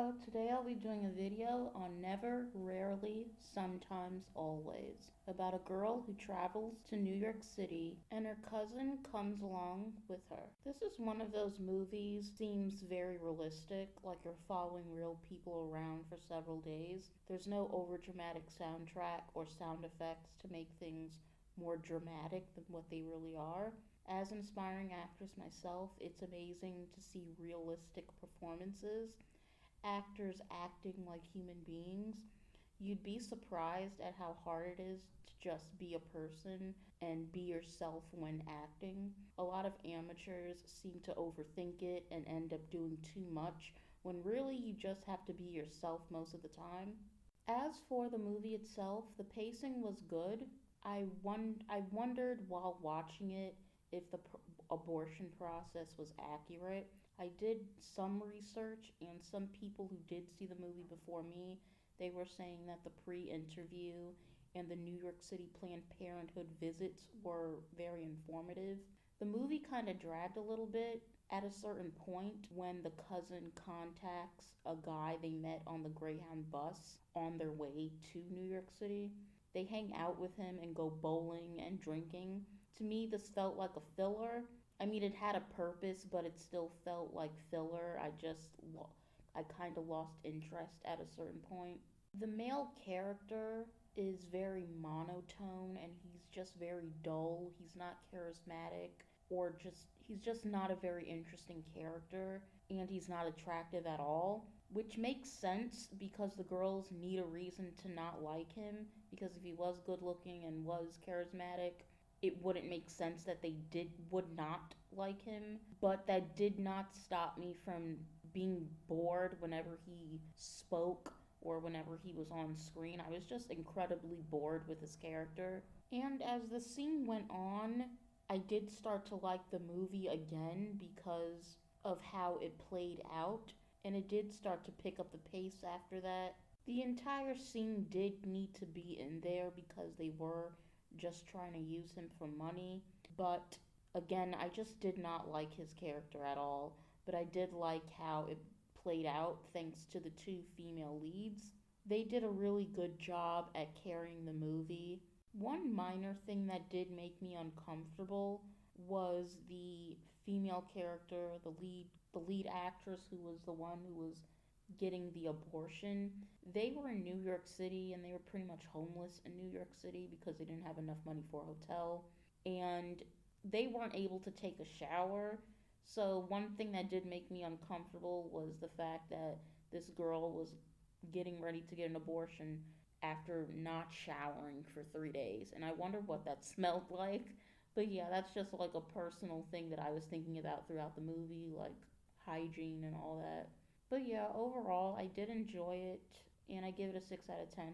Today I'll be doing a video on Never, Rarely, Sometimes, Always about a girl who travels to New York City and her cousin comes along with her. This is one of those movies, seems very realistic, like you're following real people around for several days. There's no overdramatic soundtrack or sound effects to make things more dramatic than what they really are. As an aspiring actress myself, it's amazing to see realistic performances, actors acting like human beings. You'd be surprised at how hard it is to just be a person and be yourself when acting. A lot of amateurs seem to overthink it and end up doing too much when really you just have to be yourself most of the time. As for the movie itself, the pacing was good. I wondered while watching it if the abortion process was accurate. I did some research, and some people who did see the movie before me, they were saying that the pre-interview and the New York City Planned Parenthood visits were very informative. The movie kind of dragged a little bit at a certain point when the cousin contacts a guy they met on the Greyhound bus on their way to New York City. They hang out with him and go bowling and drinking. To me, this felt like a filler. I mean, it had a purpose, but it still felt like filler. I kind of lost interest at a certain point. The male character is very monotone and he's just very dull. He's not charismatic or just he's just not a very interesting character, and he's not attractive at all, which makes sense because the girls need a reason to not like him, because if he was good looking and was charismatic, it wouldn't make sense that they did would not like him. But that did not stop me from being bored whenever he spoke or whenever he was on screen. I was just incredibly bored with his character. And as the scene went on, I did start to like the movie again because of how it played out, and it did start to pick up the pace after that. The entire scene did need to be in there because they were just trying to use him for money. But again, I just did not like his character at all. But I did like how it played out thanks to the two female leads. They did a really good job at carrying the movie. One minor thing that did make me uncomfortable was the female character, the lead actress who was the one who was getting the abortion. They were in New York City and they were pretty much homeless in New York City because they didn't have enough money for a hotel. And they weren't able to take a shower. So, one thing that did make me uncomfortable was the fact that this girl was getting ready to get an abortion after not showering for 3 days. And I wonder what that smelled like. But yeah, that's just like a personal thing that I was thinking about throughout the movie, like hygiene and all that. But yeah, overall, I did enjoy it, and I give it a 6 out of 10.